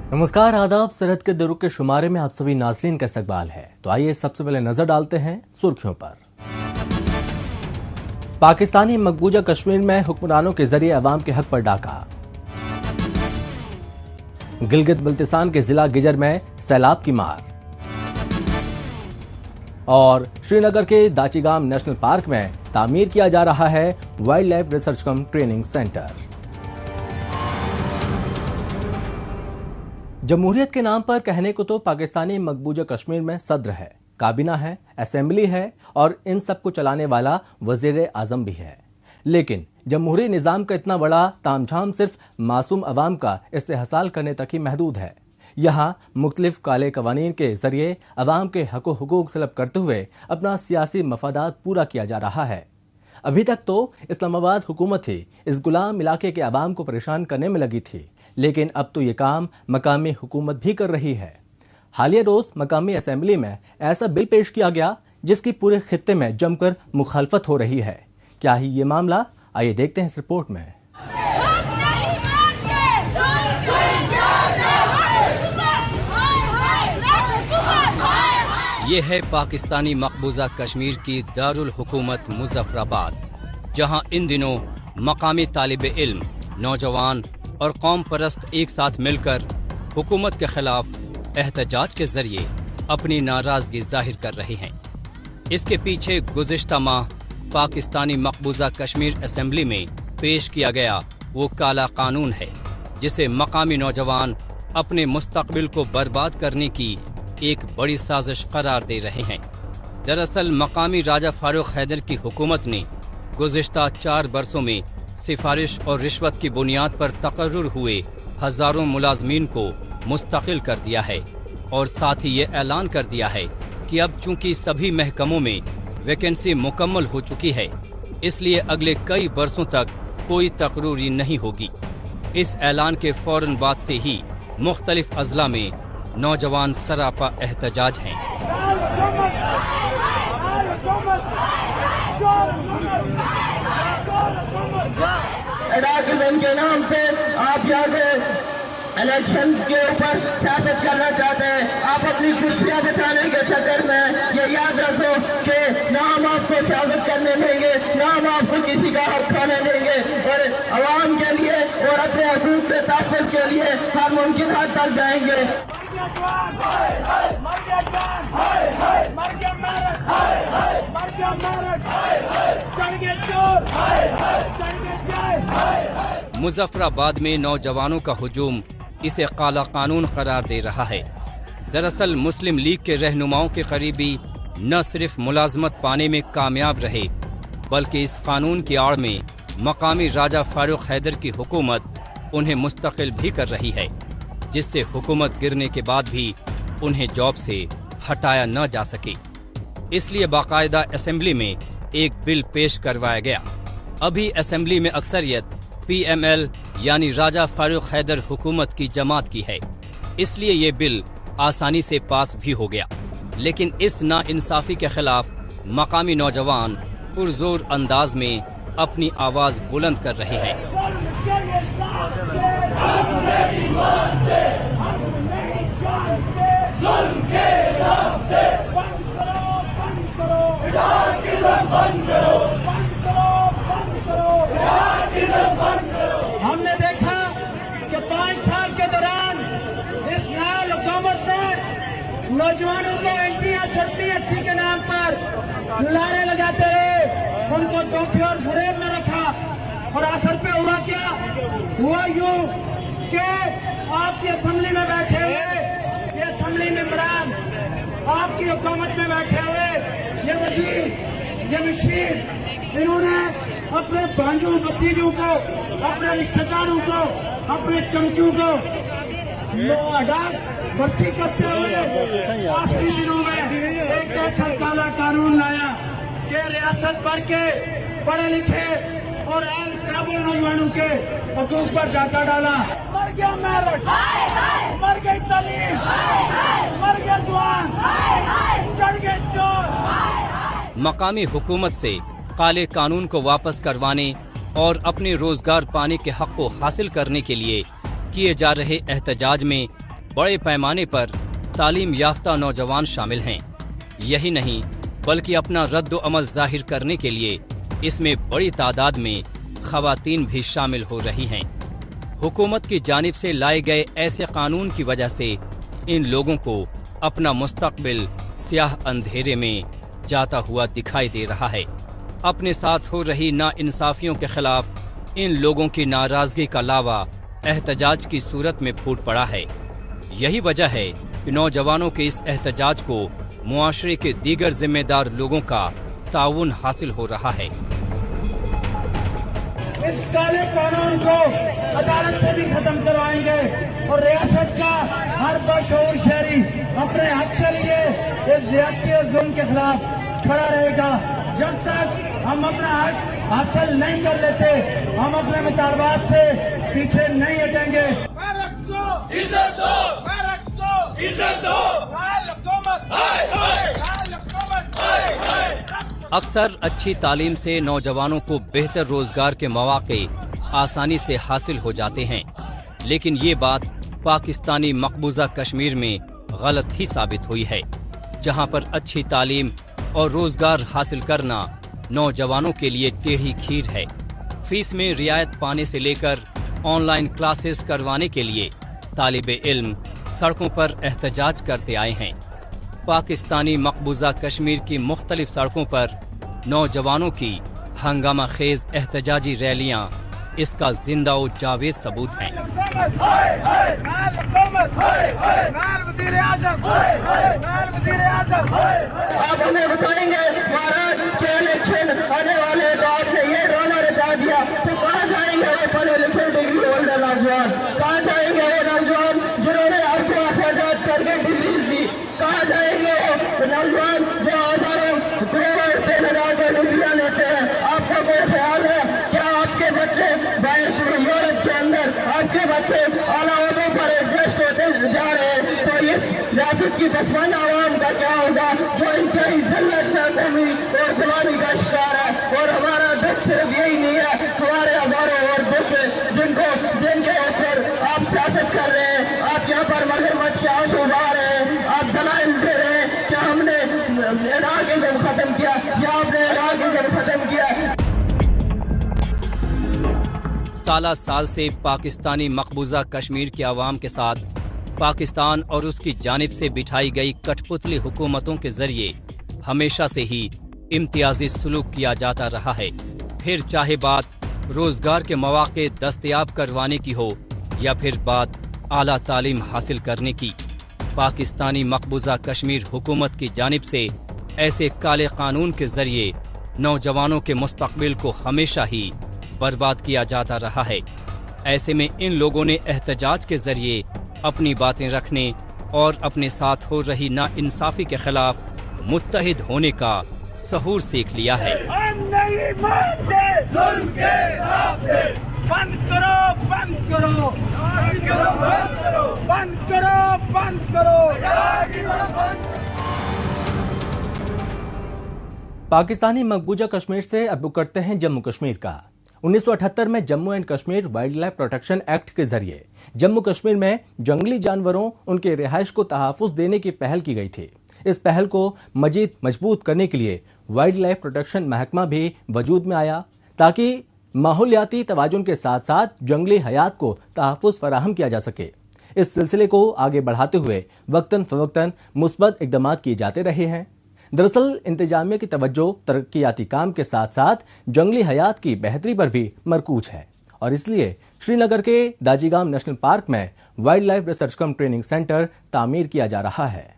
नमस्कार, आदाब। सरहद के दुरुक के शुमारे में आप सभी नाज़रीन का इस्तकबाल है। तो आइए सबसे पहले नजर डालते हैं सुर्खियों पर। पाकिस्तानी मकबूजा कश्मीर में हुक्मरानों के जरिए अवाम के हक पर डाका। गिलगित बल्तिस्तान के जिला गिजर में सैलाब की मार। और श्रीनगर के दाचिगाम नेशनल पार्क में तामीर किया जा रहा है वाइल्ड लाइफ रिसर्च कम ट्रेनिंग सेंटर। जमहूरियत के नाम पर कहने को तो पाकिस्तानी मकबूजा कश्मीर में सदर है, काबीना है, असेंबली है और इन सब को चलाने वाला वजीर आजम भी है। लेकिन जमहूरी निज़ाम का इतना बड़ा तामझाम सिर्फ मासूम अवाम का इस्तेहसाल करने तक ही महदूद है। यहाँ मुख्तलिफ काले कवानीन के जरिए अवाम के हक हुकूक सलब करते हुए अपना सियासी मफादात पूरा किया जा रहा है। अभी तक तो इस्लामाबाद हुकूमत ही इस गुलाम इलाके के अवाम को परेशान करने में लगी थी, लेकिन अब तो ये काम मकामी हुकूमत भी कर रही है। हालिया रोज मकामी असेंबली में ऐसा बिल पेश किया गया जिसकी पूरे खित्ते में जमकर मुखालफत हो रही है। क्या ही ये मामला, आइए देखते हैं इस रिपोर्ट में। ये है पाकिस्तानी मकबूजा कश्मीर की दारुल हुकूमत मुजफ्फराबाद, जहां इन दिनों मकामी तालिब इल्म, नौजवान और कौम परस्त एक साथ मिलकर हुकूमत के खिलाफ एहतजाज के जरिए अपनी नाराजगी जाहिर कर रहे हैं। इसके पीछे गुज़िश्ता माह पाकिस्तानी मकबूजा कश्मीर असेंबली में पेश किया गया वो काला कानून है, जिसे मकामी नौजवान अपने मुस्तकबिल को बर्बाद करने की एक बड़ी साजिश करार दे रहे हैं। दरअसल मकामी राजा फारूक हैदर की हुकूमत ने गुज़िश्ता 4 बरसों में सिफारिश और रिश्वत की बुनियाद पर तकर्रुर हुए हजारों मुलाजमीन को मुस्तकिल कर दिया है और साथ ही ये ऐलान कर दिया है कि अब चूंकि सभी महकमों में वैकेंसी मुकम्मल हो चुकी है, इसलिए अगले कई बरसों तक कोई तकर्रुरी नहीं होगी। इस ऐलान के फौरन बाद से ही मुख्तलिफ अजला में नौजवान सरापा एहतजाज हैं। एडॉक्यूमेंट के नाम पे आप यहाँ पे इलेक्शन के ऊपर सियासत करना चाहते हैं। आप अपनी कुर्सियां बचाने के चक्कर में ये याद रखो कि ना हम आपको सियासत करने देंगे, ना हम आपको किसी का हक खाने देंगे और अवाम के लिए और अपने हकूक के तहफ़्फ़ुज़ के लिए हर मुमकिन हद तक जाएंगे। मुजफ्फराबाद में नौजवानों का हुजूम इसे काला कानून करार दे रहा है। दरअसल मुस्लिम लीग के रहनुमाओं के करीबी न सिर्फ मुलाजमत पाने में कामयाब रहे, बल्कि इस कानून की आड़ में मकामी राजा फारूक हैदर की हुकूमत उन्हें मुस्तकिल भी कर रही है, जिससे हुकूमत गिरने के बाद भी उन्हें जॉब से हटाया न जा सके। इसलिए बाकायदा असेंबली में एक बिल पेश करवाया गया। अभी असेंबली में अक्सरियत PML यानी राजा फारूक हैदर हुकूमत की जमात की है, इसलिए ये बिल आसानी से पास भी हो गया। लेकिन इस नाइंसाफी के खिलाफ मकामी नौजवान पुरजोर अंदाज में अपनी आवाज बुलंद कर रहे हैं। हमने देखा कि 5 साल के दौरान इस नया हुकूमत ने नौजवानों को NTR-80 के नाम पर नारे लगाते रहे, उनको धोखे और फरेब में रखा और आखिर पे हुआ क्या? हुआ यूं कि आपकी असेंबली में बैठे हुए ये असेंबली मेंबरान, आपकी हुकूमत में बैठे हुए ये वजीर, ये मशीर, इन्होंने अपने भांजों भतीजों को, अपने रिश्तेदारों को, अपने चमचों को भर्ती करते हुए आखिरी दिनों में एक ऐसा काला कानून लाया कि रियासत भर के पढ़े लिखे और अहल काबिल नौजवानों के हकूक पर डाका डाला। मर गया मेरठ, मर गई तालीम, मर गया जवान, चढ़ गए चोर। मकामी हुकूमत से काले कानून को वापस करवाने और अपने रोजगार पाने के हक को हासिल करने के लिए किए जा रहे एहतजाज में बड़े पैमाने पर तालीम याफ्ता नौजवान शामिल हैं। यही नहीं बल्कि अपना रद्द अमल जाहिर करने के लिए इसमें बड़ी तादाद में खवातीन भी शामिल हो रही हैं। हुकूमत की जानिब से लाए गए ऐसे कानून की वजह से इन लोगों को अपना मुस्तकबिल स्याह अंधेरे में जाता हुआ दिखाई दे रहा है। अपने साथ हो रही नाइंसाफियों के खिलाफ इन लोगों की नाराजगी का लावा एहतजाज की सूरत में फूट पड़ा है। यही वजह है कि नौजवानों के इस एहतजाज को मुआशरे के दीगर जिम्मेदार लोगों का ताउन हासिल हो रहा है। इस काले कानून को अदालत से भी खत्म करवाएंगे और रियासत का हर बशऊर शहरी अपने हक के लिए इस ज्यादती और जुल्म के खिलाफ खड़ा रहेगा। जब तक हम अपना हक हासिल नहीं कर लेते, हम अपने मुतालबात से पीछे नहीं हटेंगे। अक्सर अच्छी तालीम से नौजवानों को बेहतर रोजगार के मौके आसानी से हासिल हो जाते हैं, लेकिन ये बात पाकिस्तानी मकबूजा कश्मीर में गलत ही साबित हुई है, जहां पर अच्छी तालीम और रोजगार हासिल करना नौजवानों के लिए टेढ़ी खीर है। फीस में रियायत पाने से लेकर ऑनलाइन क्लासेस करवाने के लिए तालिबे इल्म सड़कों पर एहतजाज करते आए हैं। पाकिस्तानी मकबूजा कश्मीर की मुख्तलिफ सड़कों पर नौजवानों की हंगामा खेज एहतजाजी रैलियां इसका जिंदा और जावेद सबूत हैं। आप हमें बताएंगे महाराज के इलेक्शन आने वाले तो आपने ये रोना रचा दिया, तो कहाँ जाएंगे वो पढ़े लिखे डिग्री होल्डर नौजवान? कहाँ जाएंगे वो नौजवान जिन्होंने आपको अखराजात करके डिग्री दी? कहाँ जाएंगे वो नौजवान जो हजारों करोड़ों रुपए लगा कर डिग्रियाँ लेते हैं? आपका कोई ख्याल है क्या आपके बच्चे बाहर यूरोप के अंदर आपके बच्चे आला ओहदों पर एडजस्ट होते जा रहे हैं? तो इस रियासत की पसमानदा आवाम का क्या होगा जो इंतहाई जिल्लत नाकामी और गुलामी का शिकार है? और हमारा दुख सिर्फ यही नहीं है, हमारे हजारों और दुख जिनके ऊपर आप सियासत कर रहे हैं, आप यहाँ पर मगरमच्छ के आंसू बहा रहे हैं, आप दलाइल दे रहे हैं कि हमने इराक खत्म किया या आपने इराक खत्म किया। साला साल से पाकिस्तानी मकबूजा कश्मीर के अवाम के साथ पाकिस्तान और उसकी जानिब से बिठाई गई कठपुतली हुकूमतों के जरिए हमेशा से ही इम्तियाजी सलूक किया जाता रहा है। फिर चाहे बात रोजगार के मौके दस्तयाब करवाने की हो या फिर बात आला तालीम हासिल करने की, पाकिस्तानी मकबूजा कश्मीर हुकूमत की जानिब से ऐसे काले कानून के जरिए नौजवानों के मुस्तकबिल को हमेशा ही बर्बाद किया जाता रहा है। ऐसे में इन लोगों ने एहतजाज के जरिए अपनी बातें रखने और अपने साथ हो रही नाइंसाफी के खिलाफ मुत्तहिद होने का सहूर सीख लिया है। बंद करो, बंद करो, बंद करो, बंद करो, बंद करो। पाकिस्तानी मकबूजा कश्मीर से अब करते हैं जम्मू कश्मीर का। 1978 में Jammu and Kashmir wild life protection act के जरिए जम्मू कश्मीर में जंगली जानवरों उनके रिहाइश को तहफ़्फ़ुज़ देने की पहल की गई थी। इस पहल को मजीद मजबूत करने के लिए वाइल्ड लाइफ प्रोटेक्शन महकमा भी वजूद में आया ताकि माहौलियाती तवाजुन के साथ साथ जंगली हयात को तहफ़्फ़ुज़ फराहम किया जा सके। इस सिलसिले को आगे बढ़ाते हुए वक्तन फवक्तन मुस्बत इक़दाम किए जाते रहे हैं। दरअसल इंतजामिया की तवज्जो तरक्याती काम के साथ साथ जंगली हयात की बेहतरी पर भी मरकूज है और इसलिए श्रीनगर के दाजीगाम नेशनल पार्क में वाइल्ड लाइफ रिसर्च कम ट्रेनिंग सेंटर तामीर किया जा रहा है।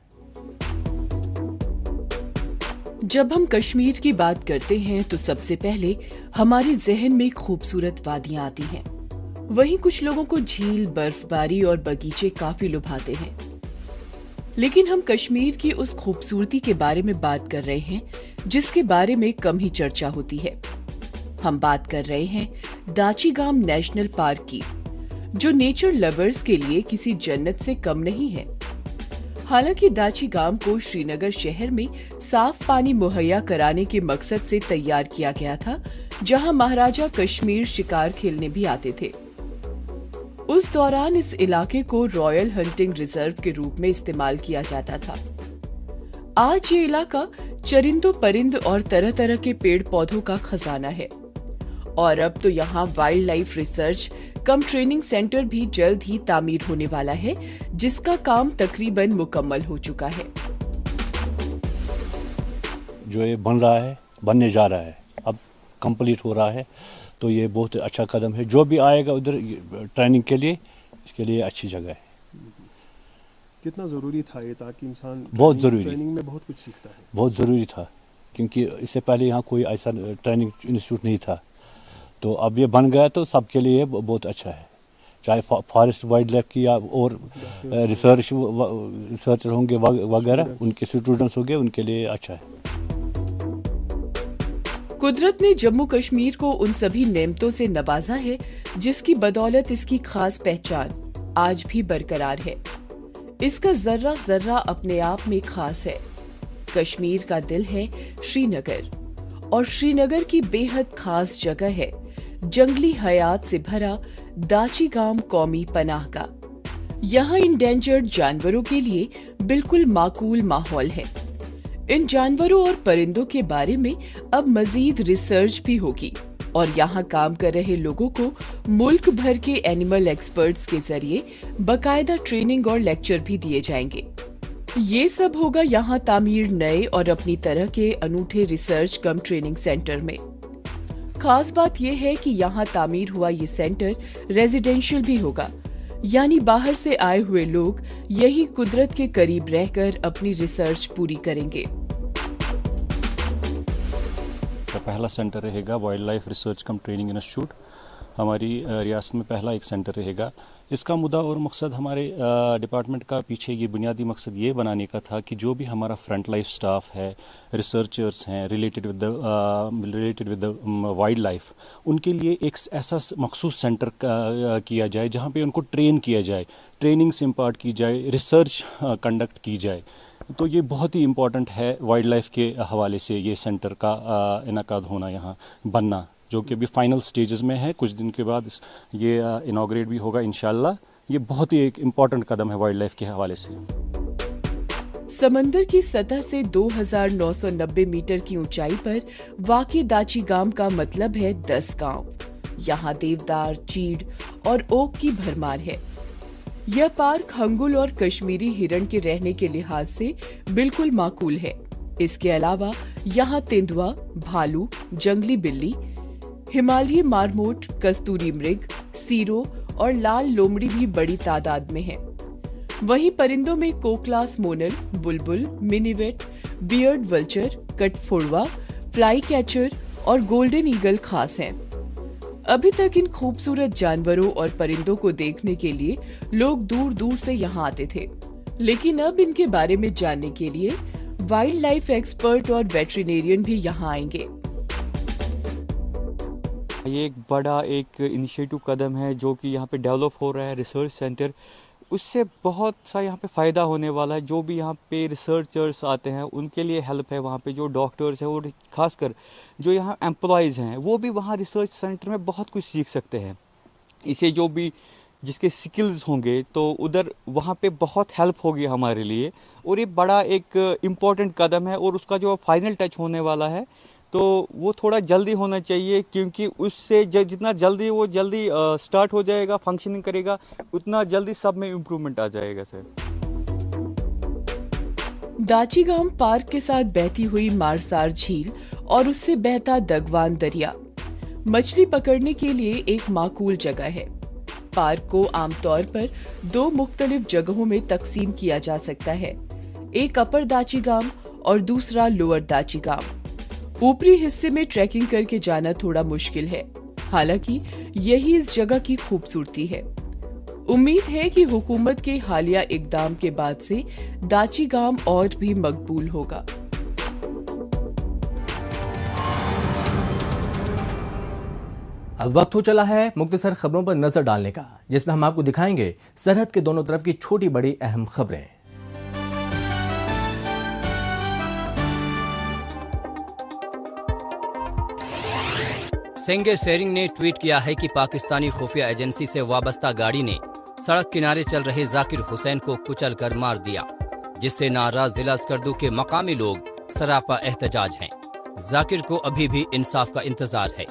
जब हम कश्मीर की बात करते हैं तो सबसे पहले हमारे जहन में खूबसूरत वादियां आती हैं। वहीं कुछ लोगों को झील, बर्फबारी और बगीचे काफी लुभाते हैं। लेकिन हम कश्मीर की उस खूबसूरती के बारे में बात कर रहे हैं जिसके बारे में कम ही चर्चा होती है। हम बात कर रहे हैं दाचीगाम नेशनल पार्क की, जो नेचर लवर्स के लिए किसी जन्नत से कम नहीं है। हालांकि दाचीगाम को श्रीनगर शहर में साफ पानी मुहैया कराने के मकसद से तैयार किया गया था, जहां महाराजा कश्मीर शिकार खेलने भी आते थे। उस दौरान इस इलाके को रॉयल हंटिंग रिजर्व के रूप में इस्तेमाल किया जाता था। आज ये इलाका चरिंदों परिंद और तरह तरह के पेड़ पौधों का खजाना है और अब तो यहाँ वाइल्ड लाइफ रिसर्च कम ट्रेनिंग सेंटर भी जल्द ही तामीर होने वाला है, जिसका काम तकरीबन मुकम्मल हो चुका है। जो ये बन रहा है, बनने जा रहा है, अब कंप्लीट हो रहा है, तो ये बहुत अच्छा कदम है। जो भी आएगा उधर ट्रेनिंग के लिए, इसके लिए अच्छी जगह है। कितना ज़रूरी था ये, ताकि इंसान बहुत ज़रूरी, ट्रेनिंग में बहुत कुछ सीखता है। बहुत ज़रूरी था, क्योंकि इससे पहले यहाँ कोई ऐसा ट्रेनिंग इंस्टीट्यूट नहीं था, तो अब ये बन गया तो सबके लिए बहुत अच्छा है। चाहे फॉरेस्ट वाइल्ड लाइफ की या और रिसर्चर होंगे वगैरह, उनके स्टूडेंट्स होंगे, उनके लिए अच्छा है। कुदरत ने जम्मू कश्मीर को उन सभी नेमतों से नवाजा है जिसकी बदौलत इसकी खास पहचान आज भी बरकरार है। इसका जर्रा जर्रा अपने आप में खास है। कश्मीर का दिल है श्रीनगर, और श्रीनगर की बेहद खास जगह है जंगली हयात से भरा दाची गाम कौमी पनाहगाह। यहाँ इंडेंजर्ड जानवरों के लिए बिल्कुल माकूल माहौल है। इन जानवरों और परिंदों के बारे में अब मजीद रिसर्च भी होगी और यहाँ काम कर रहे लोगों को मुल्क भर के एनिमल एक्सपर्ट्स के जरिए बाकायदा ट्रेनिंग और लेक्चर भी दिए जाएंगे। ये सब होगा यहाँ तामीर नए और अपनी तरह के अनूठे रिसर्च कम ट्रेनिंग सेंटर में। खास बात यह है कि यहाँ तामीर हुआ ये सेंटर रेजिडेंशियल भी होगा, यानी बाहर से आए हुए लोग यही कुदरत के करीब रहकर अपनी रिसर्च पूरी करेंगे। पहला सेंटर रहेगा वाइल्ड लाइफ रिसर्च कम ट्रेनिंग इंस्टीट्यूट, हमारी रियासत में पहला एक सेंटर रहेगा। इसका मुद्दा और मकसद हमारे डिपार्टमेंट का पीछे ये बुनियादी मकसद ये बनाने का था कि जो भी हमारा फ्रंट लाइफ स्टाफ है, रिसर्चर्स हैं related with the wild life, उनके लिए एक ऐसा मखसूस सेंटर किया जाए जहाँ पे उनको ट्रेन किया जाए, ट्रेनिंग से इम्पार्ट की जाए, रिसर्च कंडक्ट की जाए। तो ये बहुत ही इम्पॉर्टेंट है वाइल्ड लाइफ के हवाले से ये सेंटर का इनकाद होना, यहाँ बनना, जो कि अभी फाइनल स्टेजेस में है। कुछ दिन के बाद ये इनॉग्रेट भी होगा इंशाल्लाह। ये बहुत ही एक इम्पॉर्टेंट कदम है वाइल्ड लाइफ के हवाले से। समंदर की सतह से 2990 मीटर की ऊंचाई पर वाक़ई दाची गांव का मतलब है 10 गांव। यहाँ देवदार, चीड़ और ओक की भरमार है। यह पार्क हंगुल और कश्मीरी हिरण के रहने के लिहाज से बिल्कुल माकूल है। इसके अलावा यहाँ तेंदुआ, भालू, जंगली बिल्ली, हिमालयी मारमोट, कस्तूरी मृग, सीरो और लाल लोमड़ी भी बड़ी तादाद में हैं। वहीं परिंदों में कोकलास मोनल, बुलबुल, मिनीवेट, बियर्ड वल्चर, कटफोड़वा, फ्लाई कैचर और गोल्डन ईगल खास हैं। अभी तक इन खूबसूरत जानवरों और परिंदों को देखने के लिए लोग दूर दूर से यहाँ आते थे, लेकिन अब इनके बारे में जानने के लिए वाइल्ड लाइफ एक्सपर्ट और वेटरिनेरियन भी यहाँ आएंगे। ये एक बड़ा एक इनिशिएटिव कदम है जो कि यहाँ पे डेवलप हो रहा है रिसर्च सेंटर। उससे बहुत सा यहाँ पे फ़ायदा होने वाला है। जो भी यहाँ पे रिसर्चर्स आते हैं उनके लिए हेल्प है। वहाँ पे जो डॉक्टर्स हैं और ख़ासकर जो यहाँ एम्प्लॉयज़ हैं वो भी वहाँ रिसर्च सेंटर में बहुत कुछ सीख सकते हैं। इसे जो भी जिसके स्किल्स होंगे तो उधर वहाँ पे बहुत हेल्प होगी हमारे लिए, और ये बड़ा एक इम्पॉर्टेंट कदम है। और उसका जो फाइनल टच होने वाला है तो वो थोड़ा जल्दी होना चाहिए, क्योंकि उससे जितना जल्दी वो स्टार्ट हो जाएगा, फंक्शनिंग करेगा, उतना जल्दी सब में इम्प्रूवमेंट आ जाएगा सर। दाची गांव पार्क के साथ बहती हुई मारसार झील और उससे बहता दगवान दरिया मछली पकड़ने के लिए एक माकूल जगह है। पार्क को आमतौर पर 2 मुख्तलिफ जगहों में तकसीम किया जा सकता है, एक अपर दाची गांव और दूसरा लोअर दाची गांव। ऊपरी हिस्से में ट्रैकिंग करके जाना थोड़ा मुश्किल है, हालांकि यही इस जगह की खूबसूरती है। उम्मीद है कि हुकूमत के हालिया इकदाम के बाद से दाची गांव और भी मकबूल होगा। अब वक्त हो चला है मुख्तसर खबरों पर नजर डालने का, जिसमें हम आपको दिखाएंगे सरहद के दोनों तरफ की छोटी बड़ी अहम खबरें। सेंगे शेरिंग ने ट्वीट किया है कि पाकिस्तानी खुफिया एजेंसी से वाबस्ता गाड़ी ने सड़क किनारे चल रहे जाकिर हुसैन को कुचलकर मार दिया, जिससे नाराज जिला स्कर्दू के मकामी लोग सरापा एहतजाज हैं। जाकिर को अभी भी इंसाफ का इंतजार है।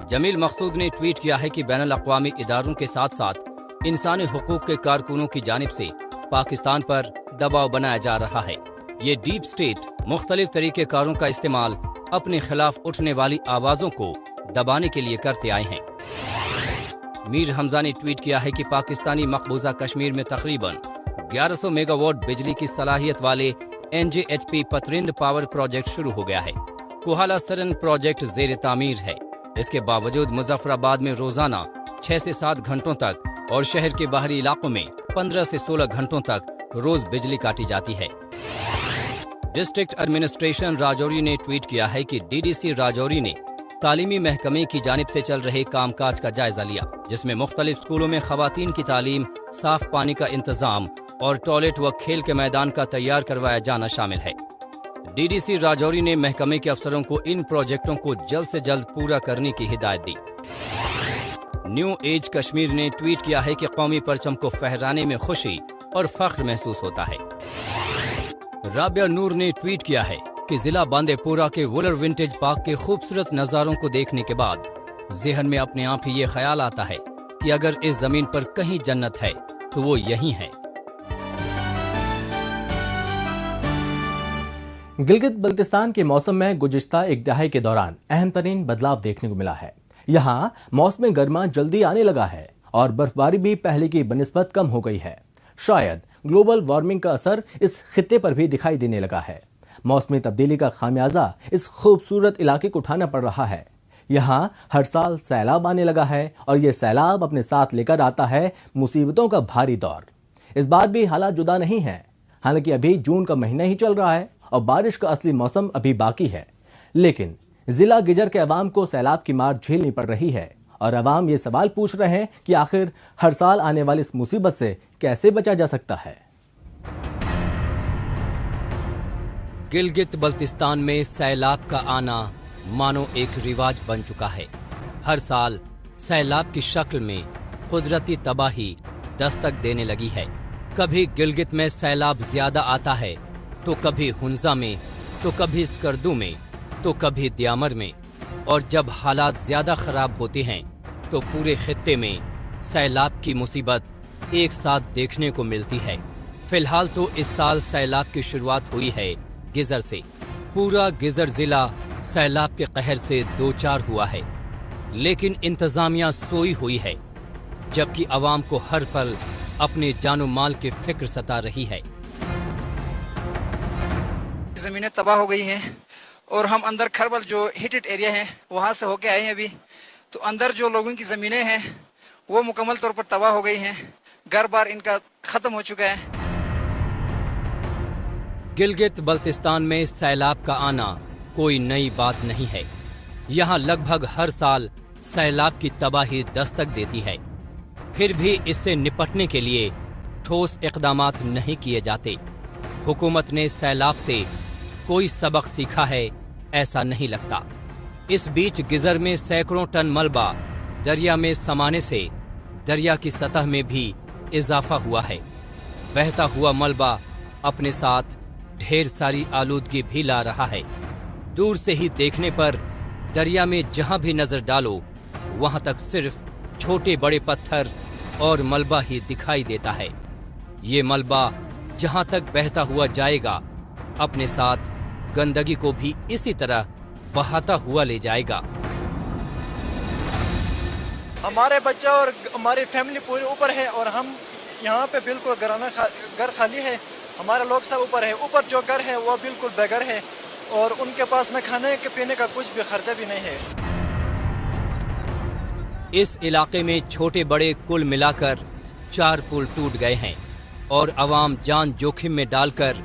जमील मकसूद ने ट्वीट किया है कि बैनुल अक़वामी इदारों के साथ साथ इंसानी हुकूक के कारकुनों की जानिब से पाकिस्तान पर दबाव बनाया जा रहा है। ये डीप स्टेट मुख्तलिफ तरीक़ेकारों का इस्तेमाल अपने खिलाफ उठने वाली आवाज़ों को दबाने के लिए करते आए हैं। मीर हमजा ने ट्वीट किया है कि पाकिस्तानी मकबूजा कश्मीर में तकरीबन 1100 मेगावाट बिजली की सलाहियत वाले NJHP पतरिंद पावर प्रोजेक्ट शुरू हो गया है। कोहाला सरन प्रोजेक्ट ज़ेर तामीर है। इसके बावजूद मुजफ्फराबाद में रोजाना 6 से 7 घंटों तक और शहर के बाहरी इलाकों में 15 से 16 घंटों तक रोज बिजली काटी जाती है। डिस्ट्रिक्ट एडमिनिस्ट्रेशन राजौरी ने ट्वीट किया है कि DDC राजौरी ने तालीमी महकमे की जानिब से चल रहे कामकाज का जायजा लिया, जिसमें मुख्तलिफ स्कूलों में खवातीन की तालीम, साफ पानी का इंतजाम और टॉयलेट व खेल के मैदान का तैयार करवाया जाना शामिल है। DDC राजौरी ने महकमे के अफसरों को इन प्रोजेक्टों को जल्द से जल्द पूरा करने की हिदायत दी। न्यू एज कश्मीर ने ट्वीट किया है कि कौमी परचम को फहराने में खुशी और फख्र महसूस होता है। राबिया नूर ने ट्वीट किया है कि जिला बांदीपुरा के वुलर विंटेज पार्क के खूबसूरत नज़ारों को देखने के बाद ज़हन में अपने आप ही ये ख्याल आता है कि अगर इस जमीन पर कहीं जन्नत है तो वो यही है। गिलगित बल्तिस्तान के मौसम में गुज़िश्ता एक दहाई के दौरान अहम तरीन बदलाव देखने को मिला है। यहाँ मौसम गर्मा जल्दी आने लगा है और बर्फबारी भी पहले की बनिस्बत कम हो गई है। शायद ग्लोबल वार्मिंग का असर इस खित्ते पर भी दिखाई देने लगा है। मौसमी तब्दीली का खामियाजा इस खूबसूरत इलाके को उठाना पड़ रहा है। यहाँ हर साल सैलाब आने लगा है और ये सैलाब अपने साथ लेकर आता है मुसीबतों का भारी दौर। इस बार भी हालात जुदा नहीं है। हालांकि अभी जून का महीना ही चल रहा है और बारिश का असली मौसम अभी बाकी है, लेकिन जिला गिजर के अवाम को सैलाब की मार झेलनी पड़ रही है और अवाम ये सवाल पूछ रहे हैं कि आखिर हर साल आने वाली इस मुसीबत से कैसे बचा जा सकता है। गिलगित बल्तिस्तान में सैलाब का आना मानो एक रिवाज बन चुका है। हर साल सैलाब की शक्ल में कुदरती तबाही दस्तक देने लगी है। कभी गिलगित में सैलाब ज्यादा आता है तो कभी हुंजा में, तो कभी स्कर्दू में, तो कभी दियामर में, और जब हालात ज्यादा खराब होते हैं तो पूरे खित्ते में सैलाब की मुसीबत एक साथ देखने को मिलती है। फिलहाल तो इस साल सैलाब की शुरुआत हुई है गिजर से। पूरा गिजर जिला सैलाब के कहर से दो चार हुआ है, लेकिन इंतजामिया सोई हुई है, जबकि अवाम को हर पल अपने जानो माल की फिक्र सता रही है। ज़मीनें तबाह हो गई हैं और हम अंदर खरबल जो हिटेड एरिया है वहाँ से होके आए हैं अभी, तो अंदर जो लोगों की ज़मीनें हैं वो मुकम्मल तौर पर तबाह हो गई हैं। घर बार इनका ख़त्म हो चुका है। गिलगित बल्तिस्तान में सैलाब का आना कोई नई बात नहीं है। यहाँ लगभग हर साल सैलाब की तबाही दस्तक देती है, फिर भी इससे निपटने के लिए ठोस इक़दामात नहीं किए जाते। हुकूमत ने सैलाब से कोई सबक सीखा है ऐसा नहीं लगता। इस बीच गिजर में सैकड़ों टन मलबा दरिया में समाने से दरिया की सतह में भी इजाफा हुआ है। बहता हुआ मलबा अपने साथ ढेर सारी आलूदगी भी ला रहा है। दूर से ही देखने पर दरिया में जहां भी नजर डालो वहां तक सिर्फ छोटे बड़े पत्थर और मलबा ही दिखाई देता है। ये मलबा जहां तक बहता हुआ जाएगा अपने साथ गंदगी को भी इसी तरह बहाता हुआ ले जाएगा। हमारे बच्चा और हमारी फैमिली पूरी ऊपर है और हम यहाँ पे बिल्कुल घर खाली है। हमारे लोग सब ऊपर है। ऊपर जो घर है वो बिल्कुल बेघर है और उनके पास न खाने के पीने का कुछ भी खर्चा भी नहीं है। इस इलाके में छोटे बड़े कुल मिलाकर 4 पुल टूट गए हैं और अवाम जान जोखिम में डालकर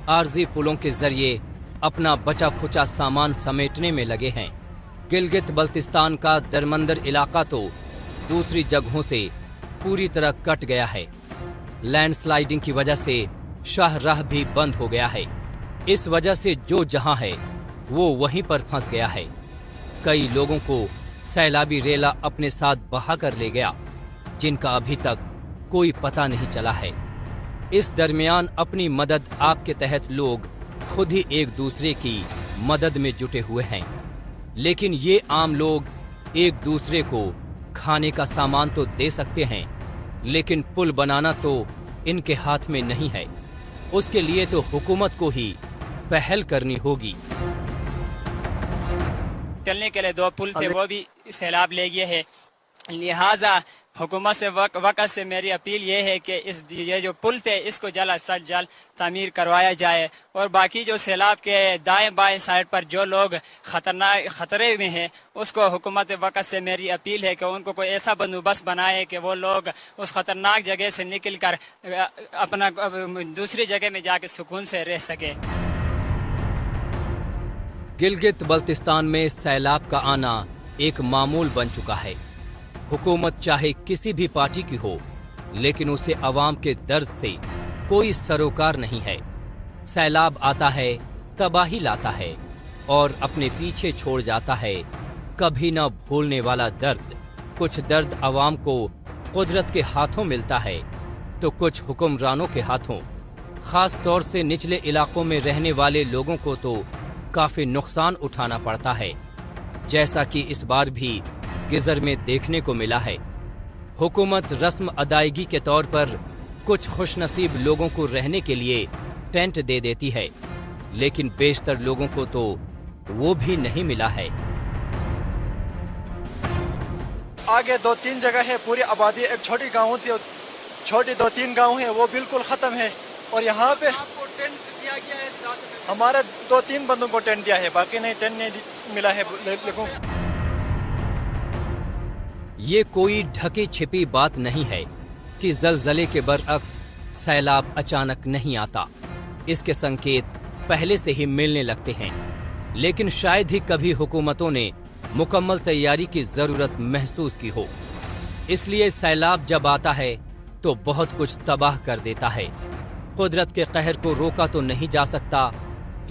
आरजी पुलों के जरिए अपना बचा खुचा सामान समेटने में लगे हैं। गिलगित बल्तिस्तान का दरमंदर इलाका तो दूसरी जगहों से पूरी तरह कट गया है। लैंडस्लाइडिंग की वजह से शाहराह भी बंद हो गया है। इस वजह से जो जहां है वो वहीं पर फंस गया है। कई लोगों को सैलाबी रेला अपने साथ बहा कर ले गया, जिनका अभी तक कोई पता नहीं चला है। इस दरमियान अपनी मदद आपके तहत लोग खुद ही एक दूसरे की मदद में जुटे हुए हैं, लेकिन ये आम लोग एक दूसरे को खाने का सामान तो दे सकते हैं, लेकिन पुल बनाना तो इनके हाथ में नहीं है। उसके लिए तो हुकूमत को ही पहल करनी होगी। चलने के लिए 2 पुल थे, वो भी सैलाब ले गए हैं। लिहाजा हुकूमत से वक्त से मेरी अपील ये है कि ये जो पुल थे इसको जल्द से जल्द तामीर करवाया जाए, और बाकी जो सैलाब के दाएं बाएं साइड पर जो लोग खतरे में हैं उसको हुकूमत वक्त से मेरी अपील है कि उनको कोई ऐसा बंदोबस्त बनाए कि वो लोग उस खतरनाक जगह से निकल कर अपना दूसरी जगह में जाके सुकून से रह सके। गिलगित बल्तिस्तान में सैलाब का आना एक मामूल बन चुका है। हुकूमत चाहे किसी भी पार्टी की हो, लेकिन उसे अवाम के दर्द से कोई सरोकार नहीं है। सैलाब आता है, तबाही लाता है और अपने पीछे छोड़ जाता है कभी न भूलने वाला दर्द। कुछ दर्द अवाम को कुदरत के हाथों मिलता है तो कुछ हुक्मरानों के हाथों। खास तौर से निचले इलाकों में रहने वाले लोगों को तो काफी नुकसान उठाना पड़ता है, जैसा कि इस बार भी गिजर में देखने को मिला है। हुकूमत रस्म अदायगी के तौर पर कुछ खुशनसीब लोगों को रहने के लिए टेंट दे देती है, लेकिन बेशतर लोगों को तो वो भी नहीं मिला है। आगे 2-3 जगह है, पूरी आबादी, एक छोटी गाँव थी, छोटी 2-3 गाँव है, वो बिल्कुल खत्म है। और यहाँ पे हमारे 2-3 बंदों को टेंट दिया है, बाकी नहीं, टेंट नहीं मिला है लोगों। ये कोई ढकी छिपी बात नहीं है कि ज़लज़ले के बरअक्स सैलाब अचानक नहीं आता। इसके संकेत पहले से ही मिलने लगते हैं, लेकिन शायद ही कभी हुकूमतों ने मुकम्मल तैयारी की जरूरत महसूस की हो। इसलिए सैलाब जब आता है तो बहुत कुछ तबाह कर देता है। कुदरत के कहर को रोका तो नहीं जा सकता,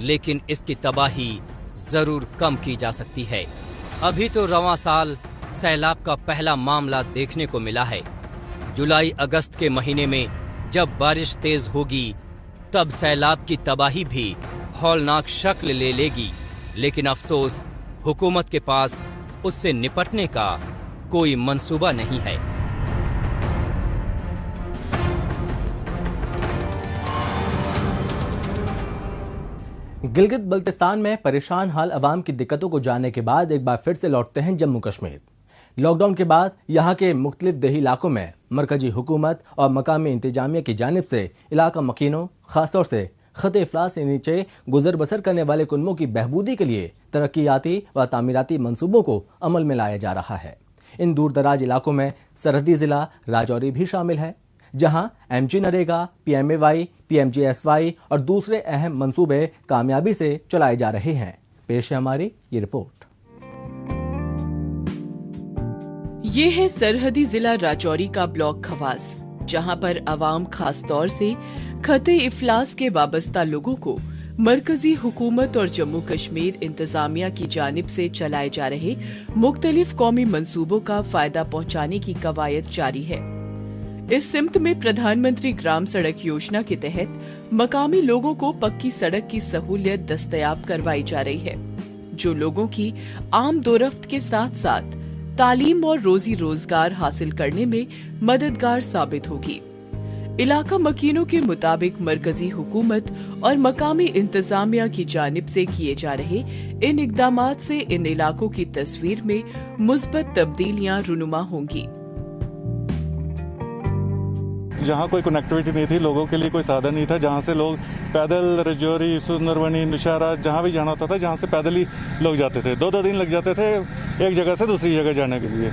लेकिन इसकी तबाही जरूर कम की जा सकती है। अभी तो रवां साल सैलाब का पहला मामला देखने को मिला है। जुलाई अगस्त के महीने में जब बारिश तेज होगी तब सैलाब की तबाही भी हौलनाक शक्ल ले लेगी, लेकिन अफसोस हुकूमत के पास उससे निपटने का कोई मंसूबा नहीं है। गिलगित बल्तिस्तान में परेशान हाल अवाम की दिक्कतों को जानने के बाद एक बार फिर से लौटते हैं जम्मू कश्मीर। लॉकडाउन के बाद यहाँ के मुख्तलिफ देही इलाकों में मरकजी हुकूमत और मकामी इंतजामिया की जानिब से इलाका मकीनों, खासतौर से खत इफलास से नीचे गुजर बसर करने वाले कुनबों की बहबूदी के लिए तरक्याती व तामीराती मनसूबों को अमल में लाया जा रहा है। इन दूर दराज इलाकों में सरहदी जिला राजौरी भी शामिल है, जहां MG नरेगा, PMAY, PMGSY और दूसरे अहम मंसूबे कामयाबी से चलाए जा रहे हैं। पेश है हमारी ये रिपोर्ट। ये है सरहदी जिला राजौरी का ब्लॉक खवास, जहां पर अवाम खास तौर से खते इफलास के वाबस्ता लोगों को मरकजी हुकूमत और जम्मू कश्मीर इंतजामिया की जानिब से चलाए जा रहे मुख्तलिफ कौमी मंसूबों का फायदा पहुंचाने की कवायद जारी है। इस सिमत में प्रधानमंत्री ग्राम सड़क योजना के तहत मकामी लोगों को पक्की सड़क की सहूलियत दस्तयाब करवाई जा रही है, जो लोगों की आम दोरफ्त के साथ साथ तालीम और रोजी रोजगार हासिल करने में मददगार साबित होगी। इलाका मकीनों के मुताबिक मरकजी हुकूमत और मकामी इंतजामिया की जानिब से किए जा रहे इन इकदामात से इन इलाकों की तस्वीर में मुस्बत तब्दीलियां रुनुमा होंगी। जहाँ कोई कनेक्टिविटी नहीं थी, लोगों के लिए कोई साधन नहीं था, जहाँ से लोग पैदल रजौरी, सुंदरबनी, निशारा जहाँ भी जाना होता था, जहाँ से पैदल ही लोग जाते थे। 2-2 दिन लग जाते थे एक जगह से दूसरी जगह जाने के लिए।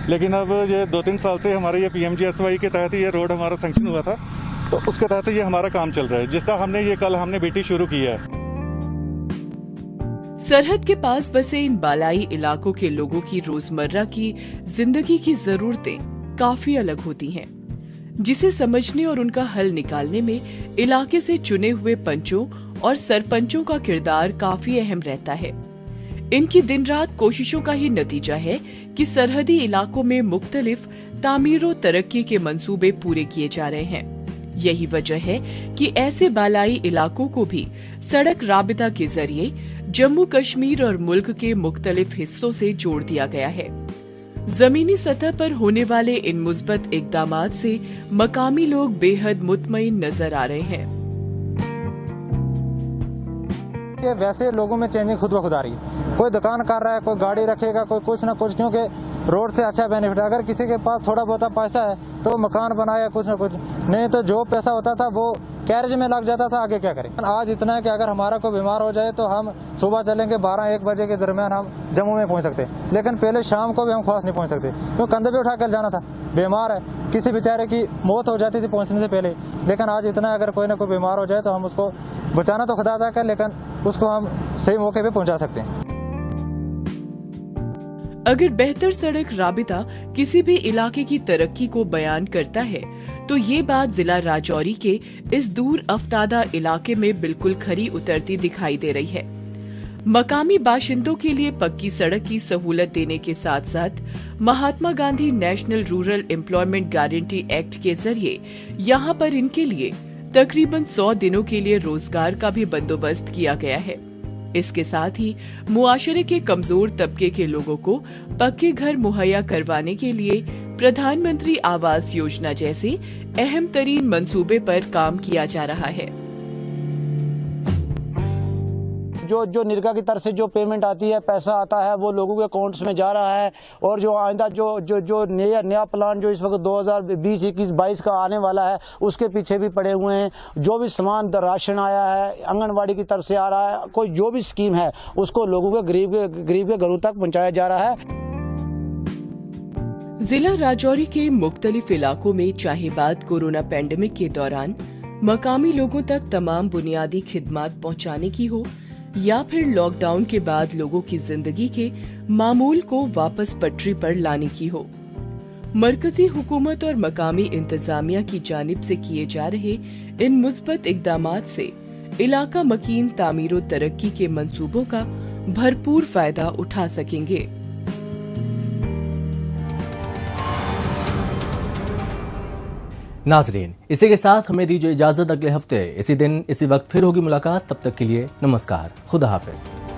लेकिन अब ये 2-3 साल से हमारे ये PMGSY के तहत ये रोड हमारा सैंक्शन हुआ था, तो उसके तहत ये हमारा काम चल रहा है, जिसका कल हमने बीटी शुरू किया है। सरहद के पास बसे इन बालाई इलाकों के लोगों की रोजमर्रा की जिंदगी की जरूरतें काफी अलग होती हैं, जिसे समझने और उनका हल निकालने में इलाके से चुने हुए पंचों और सरपंचों का किरदार काफी अहम रहता है। इनकी दिन रात कोशिशों का ही नतीजा है कि सरहदी इलाकों में मुख्तलिफ तामीर तरक्की के मंसूबे पूरे किए जा रहे हैं। यही वजह है कि ऐसे बालाई इलाकों को भी सड़क राबिता के जरिए जम्मू कश्मीर और मुल्क के मुख्तलिफ हिस्सों से जोड़ दिया गया है। जमीनी सतह पर होने वाले इन मुस्बत इक़दामात से मकामी लोग बेहद मुतमईन नजर आ रहे हैं। वैसे लोगों में चेंजिंग खुद ब खुद आ रही है। कोई दुकान कर रहा है, कोई गाड़ी रखेगा, कोई कुछ ना कुछ, क्योंकि रोड से अच्छा बेनिफिट है। अगर किसी के पास थोड़ा बहुत पैसा है तो मकान बनाया कुछ ना कुछ, नहीं तो जो पैसा होता था वो कैरेज में लग जाता था। आगे क्या करें? आज इतना है कि अगर हमारा कोई बीमार हो जाए तो हम सुबह चलेंगे 12-1 बजे के दरमियान हम जम्मू में पहुंच सकते हैं, लेकिन पहले शाम को भी हम ख्वास नहीं पहुंच सकते, क्योंकि कंधे पे उठा कर जाना था। बीमार है, किसी बेचारे की मौत हो जाती थी पहुंचने से पहले, लेकिन आज इतना अगर कोई ना कोई बीमार हो जाए तो हम उसको बचाना तो खुदा अदा कर, लेकिन उसको हम सही मौके पे पहुंचा सकते हैं। अगर बेहतर सड़क राबिता किसी भी इलाके की तरक्की को बयान करता है तो ये बात जिला राजौरी के इस दूर अफ्तादा इलाके में बिल्कुल खरी उतरती दिखाई दे रही है। मकामी बाशिंदों के लिए पक्की सड़क की सहूलत देने के साथ साथ Mahatma Gandhi national rural employment guarantee act के जरिए यहाँ पर इनके लिए तकरीबन 100 दिनों के लिए रोजगार का भी बंदोबस्त किया गया है। इसके साथ ही मुआशरे के कमजोर तबके के लोगों को पक्के घर मुहैया करवाने के लिए प्रधानमंत्री आवास योजना जैसे अहम तरीन मंसूबे पर काम किया जा रहा है। जो निर्गा की तरफ से जो पेमेंट आती है, पैसा आता है, वो लोगों के अकाउंट्स में जा रहा है। और जो आइंदा जो नया प्लान जो इस वक्त 2020, 21, 22 का आने वाला है, उसके पीछे भी पड़े हुए हैं। जो भी सामान राशन आया है, आंगनवाड़ी की तरफ से आ रहा है, कोई जो भी स्कीम है उसको लोगों के गरीब के घरों तक पहुँचाया जा रहा है। जिला राजौरी के मुख्तलिफ इलाकों में चाहे बात कोरोना पैंडेमिक के दौरान मकामी लोगों तक तमाम बुनियादी खिदमात पहुँचाने की हो या फिर लॉकडाउन के बाद लोगों की जिंदगी के मामूल को वापस पटरी पर लाने की हो, मरकजी हुकूमत और मकामी इंतजामिया की जानिब से किए जा रहे इन मुस्बत इक़दामात से इलाका मकीन तामीर तरक्की के मंसूबों का भरपूर फायदा उठा सकेंगे। नाजरीन, इसी के साथ हमें दीजिए इजाजत। अगले हफ्ते इसी दिन इसी वक्त फिर होगी मुलाकात। तब तक के लिए नमस्कार, खुदा हाफिज।